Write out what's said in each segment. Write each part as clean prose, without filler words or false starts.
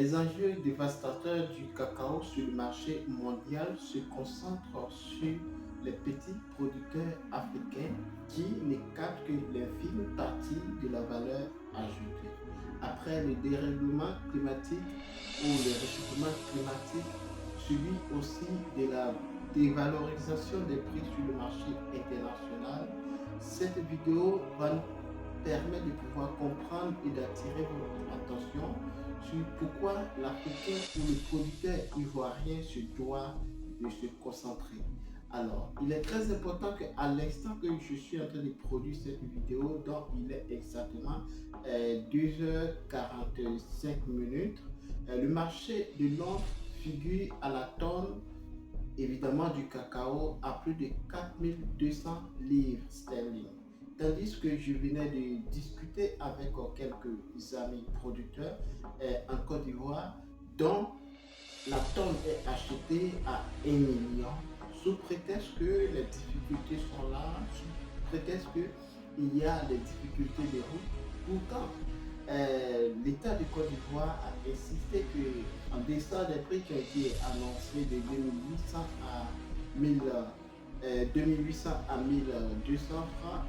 Les enjeux dévastateurs du cacao sur le marché mondial se concentrent sur les petits producteurs africains qui ne captent que l'infime partie de la valeur ajoutée. Après le dérèglement climatique ou le réchauffement climatique, suivi aussi de la dévalorisation des prix sur le marché international, cette vidéo va nous permettre de pouvoir comprendre et d'attirer votre attention sur pourquoi l'Africain ou le producteur ivoirien se doit de se concentrer. Alors, il est très important qu'à l'instant que je suis en train de produire cette vidéo, donc il est exactement 2h45 minutes, le marché de Londres figure à la tonne évidemment du cacao à plus de 4200 livres sterling. Tandis que je venais de discuter avec quelques amis producteurs en Côte d'Ivoire, dont la tonne est achetée à 1 million, sous prétexte que les difficultés sont là, sous prétexte qu'il y a des difficultés de route. Pourtant, l'État de Côte d'Ivoire a insisté qu'en deçà des prix qui ont été annoncés de 2800 à 1000, 2800 à 1200 francs,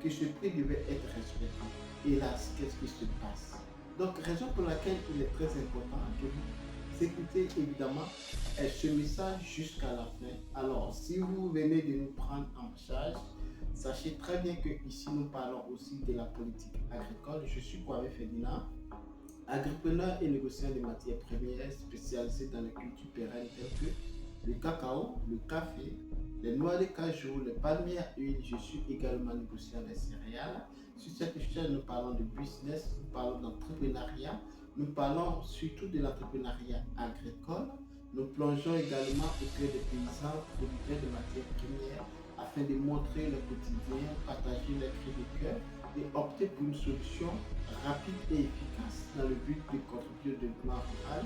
que ce prix devait être respecté. Hélas, qu'est-ce qui se passe? Donc, raison pour laquelle il est très important que vous écoutez évidemment ce message jusqu'à la fin. Alors, si vous venez de nous prendre en charge, sachez très bien que ici nous parlons aussi de la politique agricole. Je suis Kwame Ferdinand, agripreneur et négociant de matières premières spécialisé dans les cultures pérennes telles que le cacao, le café, les noix de cajou, les palmiers à huile. Je suis également négociant des céréales. Sur cette chaîne, nous parlons de business, nous parlons d'entrepreneuriat, nous parlons surtout de l'entrepreneuriat agricole. Nous plongeons également au cœur des paysans producteurs de matières premières afin de montrer le quotidien, partager les cris de cœur et opter pour une solution rapide et efficace dans le but de contribuer au développement rural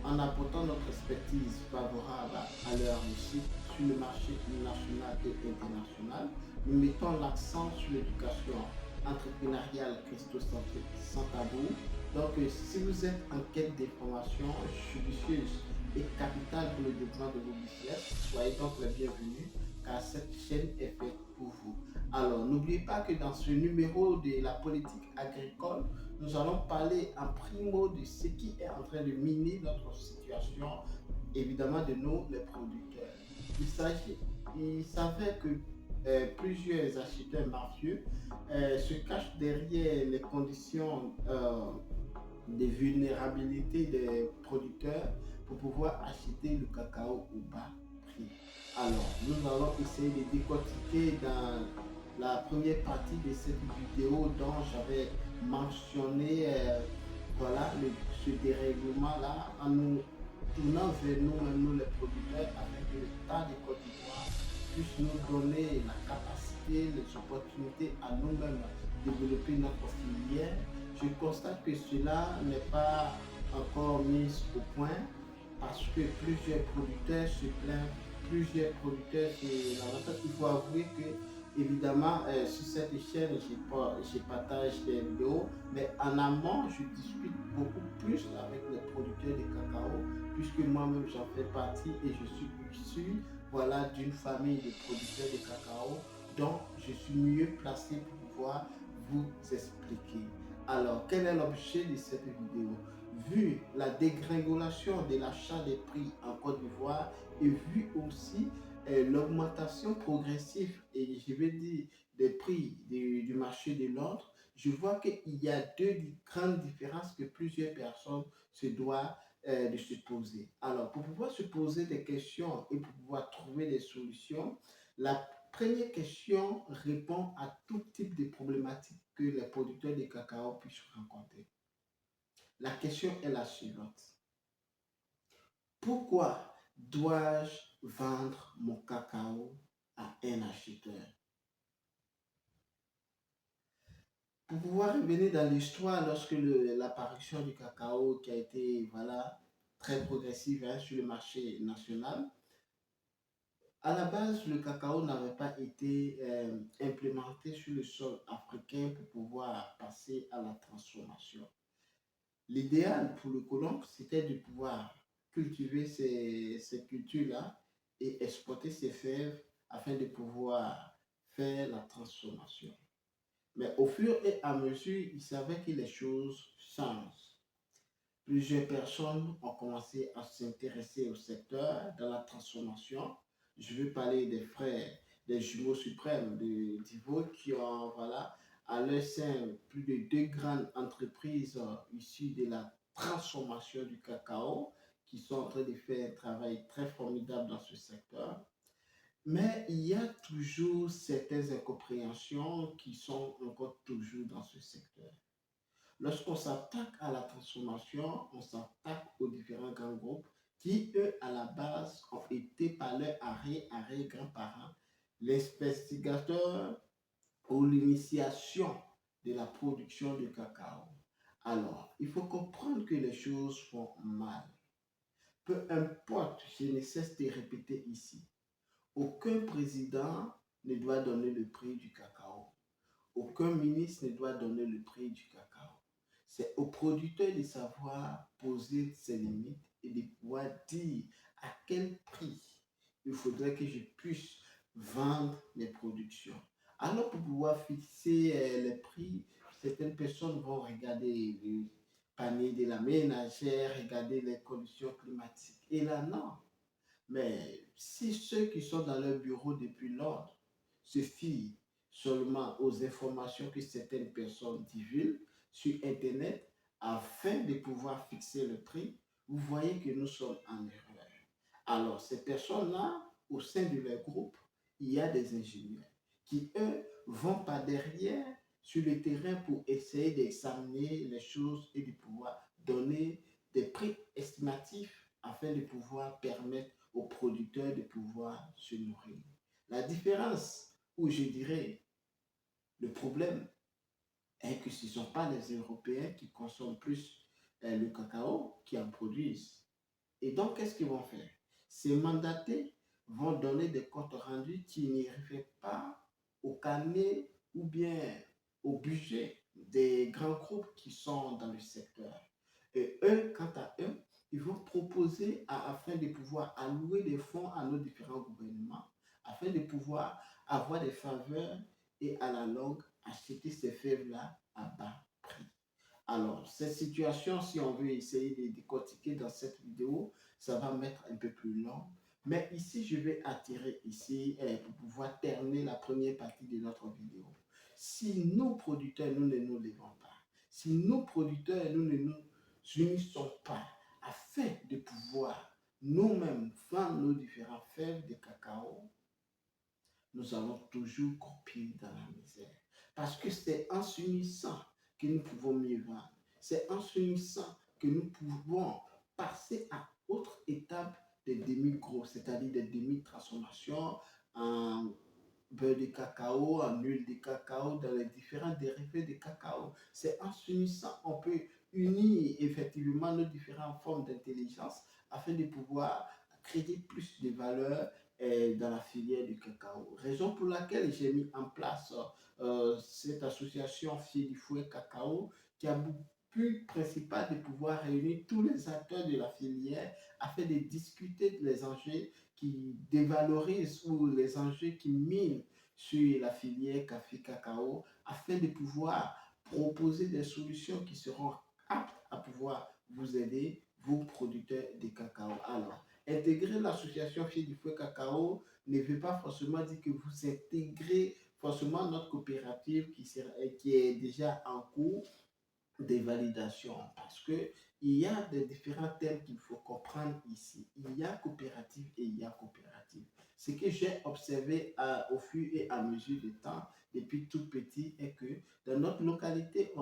en apportant notre expertise favorable à leur réussite sur le marché national et international. Nous mettons l'accent sur l'éducation entrepreneuriale christocentrique sans tabou. Donc, si vous êtes en quête d'informations judicieuses et capitales pour le développement de vos business, soyez donc les bienvenus car cette chaîne est faite pour vous. Alors, n'oubliez pas que dans ce numéro de la politique agricole, nous allons parler en primo de ce qui est en train de miner notre situation, évidemment de nous, les producteurs. Il s'avère que plusieurs acheteurs mafieux se cachent derrière les conditions de vulnérabilité des producteurs pour pouvoir acheter le cacao au bas prix. Alors, nous allons essayer de décortiquer dans la première partie de cette vidéo dont j'avais mentionné voilà, ce dérèglement-là en nous tournant vers nous-mêmes, nous les producteurs, afin que l'État de Côte d'Ivoire puisse nous donner la capacité, les opportunités à nous-mêmes de développer notre filière. Je constate que cela n'est pas encore mis au point parce que plusieurs producteurs se plaignent, plusieurs producteurs se lamentent. Il faut avouer que, évidemment, sur cette chaîne, je partage des vidéos, mais en amont, je discute beaucoup plus avec les producteurs de cacao, puisque moi-même j'en fais partie et je suis issu voilà, d'une famille de producteurs de cacao, donc je suis mieux placé pour pouvoir vous expliquer. Alors, quel est l'objet de cette vidéo? Vu la dégringolation de l'achat des prix en Côte d'Ivoire et vu aussi l'augmentation progressive, et je vais dire des prix du marché de Londres, je vois qu'il y a deux grandes différences que plusieurs personnes se doivent de se poser. Alors, pour pouvoir se poser des questions et pour pouvoir trouver des solutions, la première question répond à tout type de problématiques que les producteurs de cacao puissent rencontrer. La question est la suivante. Pourquoi dois-je vendre mon cacao à un acheteur? Pour pouvoir revenir dans l'histoire, lorsque l'apparition du cacao qui a été voilà, très progressive sur le marché national, à la base, le cacao n'avait pas été implémenté sur le sol africain pour pouvoir passer à la transformation. L'idéal pour le colon, c'était de pouvoir cultiver ces cultures-là et exploiter ces fèves afin de pouvoir faire la transformation. Mais au fur et à mesure, il savait que les choses changent. Plusieurs personnes ont commencé à s'intéresser au secteur dans la transformation. Je veux parler des frères, des jumeaux suprêmes de Divo qui ont, voilà, à leur sein plus de deux grandes entreprises issues de la transformation du cacao qui sont en train de faire un travail très formidable dans ce secteur. Mais il y a toujours certaines incompréhensions qui sont encore toujours dans ce secteur. Lorsqu'on s'attaque à la transformation, on s'attaque aux différents grands groupes qui, eux, à la base, ont été par leur arrière-grands-parents, les investigateurs ou l'initiation de la production de cacao. Alors, il faut comprendre que les choses font mal. Peu importe, je ne cesse de répéter ici, aucun président ne doit donner le prix du cacao. Aucun ministre ne doit donner le prix du cacao. C'est au producteur de savoir poser ses limites et de pouvoir dire à quel prix il faudrait que je puisse vendre mes productions. Alors pour pouvoir fixer les prix, certaines personnes vont regarder le panier de la ménagère, regarder les conditions climatiques. Et là, non. Mais si ceux qui sont dans leur bureau depuis lors se fient seulement aux informations que certaines personnes divulguent sur Internet afin de pouvoir fixer le prix, vous voyez que nous sommes en erreur. Alors, ces personnes-là, au sein de leur groupe, il y a des ingénieurs qui, eux, vont par derrière sur le terrain pour essayer d'examiner les choses et de pouvoir donner des prix estimatifs afin de pouvoir permettre aux producteurs de pouvoir se nourrir. La différence, ou je dirais le problème, est que ce ne sont pas les Européens qui consomment plus le cacao qui en produisent. Et donc, qu'est-ce qu'ils vont faire? Ces mandatés vont donner des comptes rendus qui n'y reflètent pas au carnet ou bien au budget des grands groupes qui sont dans le secteur. Et eux, quant à eux, ils vont proposer afin de pouvoir allouer des fonds à nos différents gouvernements, afin de pouvoir avoir des faveurs et à la longue acheter ces fèves-là à bas prix. Alors, cette situation, si on veut essayer de décortiquer dans cette vidéo, ça va mettre un peu plus long. Mais ici, je vais attirer ici pour pouvoir terminer la première partie de notre vidéo. Si nos producteurs, nous ne nous levons pas, si nos producteurs, nous ne nous unissons pas afin de pouvoir nous-mêmes vendre nos différents fèves de cacao, nous allons toujours croupir dans la misère. Parce que c'est en s'unissant que nous pouvons mieux vendre. C'est en s'unissant que nous pouvons passer à autre étape des demi-gros, c'est-à-dire des demi-transformations en beurre de cacao, en huile de cacao, dans les différents dérivés de cacao. C'est en s'unissant, on peut unir effectivement nos différentes formes d'intelligence afin de pouvoir créer plus de valeur dans la filière du cacao. Raison pour laquelle j'ai mis en place cette association Fouet Cacao qui a pour but principal de pouvoir réunir tous les acteurs de la filière afin de discuter des enjeux qui dévalorisent ou les enjeux qui minent sur la filière café-cacao afin de pouvoir proposer des solutions qui seront aptes à pouvoir vous aider, vous producteurs de cacao. Alors, intégrer l'association Fier du Fouet Cacao ne veut pas forcément dire que vous intégrez forcément notre coopérative qui est déjà en cours des validations parce que il y a des différents thèmes qu'il faut comprendre ici. Il y a coopérative et il y a coopérative. Ce que j'ai observé au fur et à mesure du temps, depuis tout petit, est que dans notre localité,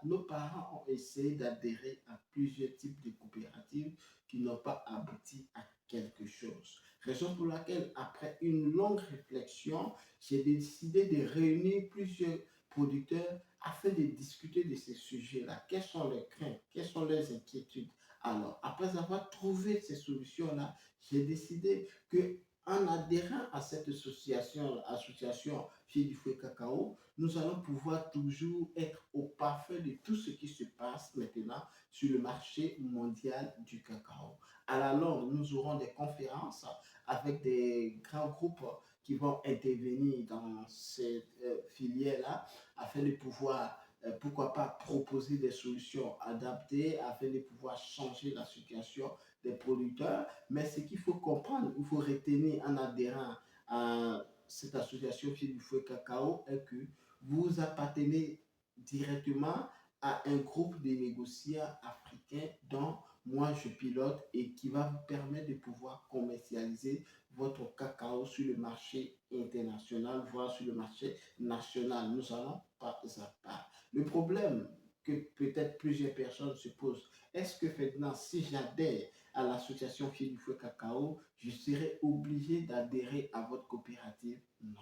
nos parents ont essayé d'adhérer à plusieurs types de coopératives qui n'ont pas abouti à quelque chose. Raison pour laquelle, après une longue réflexion, j'ai décidé de réunir plusieurs producteurs afin de discuter de ces sujets-là. Quelles sont leurs craintes? Quelles sont leurs inquiétudes? Alors, après avoir trouvé ces solutions-là, j'ai décidé que En adhérant à cette association Pied du Fouet Cacao, nous allons pouvoir toujours être au parfait de tout ce qui se passe maintenant sur le marché mondial du cacao. À la longue, nous aurons des conférences avec des grands groupes qui vont intervenir dans cette filière-là afin de pouvoir, pourquoi pas, proposer des solutions adaptées afin de pouvoir changer la situation des producteurs. Mais ce qu'il faut comprendre, il faut retenir en adhérant à cette association Pied du Fouet Cacao est que vous appartenez directement à un groupe de négociants africains dont moi je pilote et qui va vous permettre de pouvoir commercialiser votre cacao sur le marché international, voire sur le marché national. Nous allons pas à pas. Le problème que peut-être plusieurs personnes se posent, est-ce que maintenant, si j'adhère à l'association Pied du Fouet Cacao, je serai obligé d'adhérer à votre coopérative? Non.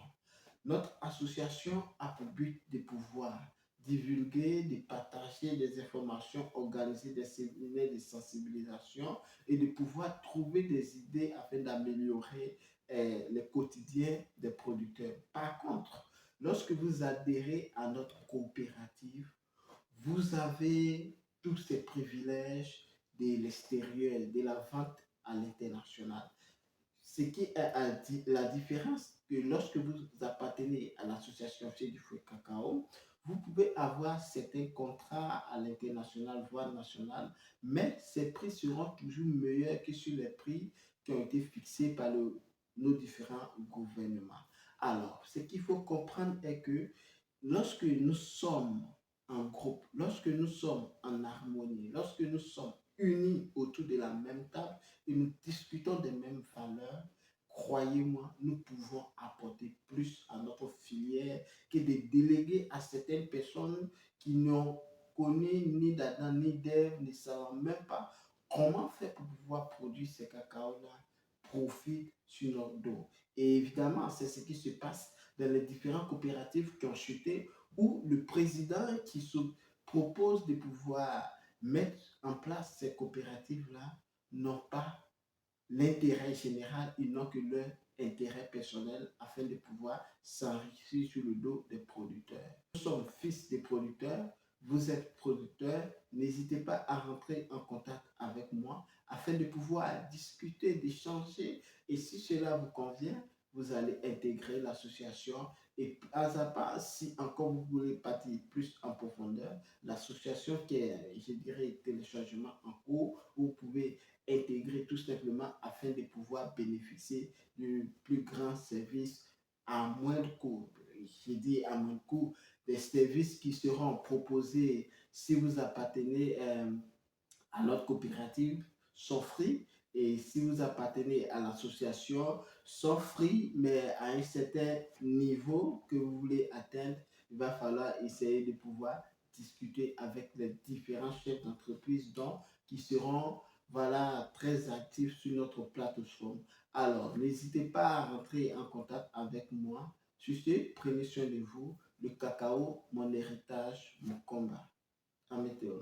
Notre association a pour but de pouvoir divulguer, de partager des informations, organiser des séminaires de sensibilisation et de pouvoir trouver des idées afin d'améliorer le quotidien des producteurs. Par contre, lorsque vous adhérez à notre coopérative, vous avez tous ces privilèges de l'extérieur, de la vente à l'international. Ce qui est la différence que lorsque vous appartenez à l'association Fier du Fouet Cacao, vous pouvez avoir certains contrats à l'international, voire national, mais ces prix seront toujours meilleurs que sur les prix qui ont été fixés par nos différents gouvernements. Alors, ce qu'il faut comprendre est que lorsque nous sommes en groupe, lorsque nous sommes en harmonie, lorsque nous sommes unis autour de la même table et nous discutons des mêmes valeurs, croyez-moi, nous pouvons apporter plus à notre filière que de déléguer à certaines personnes qui n'ont connu ni d'Adam ni d'Ève, ne savant même pas comment faire pour pouvoir produire ces cacao-là, profit sur notre dos. Et évidemment, c'est ce qui se passe dans les différentes coopératives qui ont chuté, où le président qui se propose de pouvoir mettre en place ces coopératives-là n'ont pas l'intérêt général, ils n'ont que leur intérêt personnel afin de pouvoir s'enrichir sur le dos des producteurs. Nous sommes fils des producteurs, vous êtes producteurs, n'hésitez pas à rentrer en contact avec moi afin de pouvoir discuter, d'échanger et si cela vous convient, vous allez intégrer l'association et pas à pas, si encore vous voulez partir plus en profondeur, l'association qui est, je dirais, téléchargement en cours, vous pouvez intégrer tout simplement afin de pouvoir bénéficier du plus grand service à moindre coût. J'ai dit à moindre coût, des services qui seront proposés si vous appartenez à notre coopérative sont free et si vous appartenez à l'association sont free mais à un certain niveau que vous voulez atteindre, il va falloir essayer de pouvoir discuter avec les différents chefs d'entreprise donc qui seront voilà, très actifs sur notre plateforme. Alors, n'hésitez pas à rentrer en contact avec moi. Sur ce, prenez soin de vous. Le cacao, mon héritage, mon combat. À météo.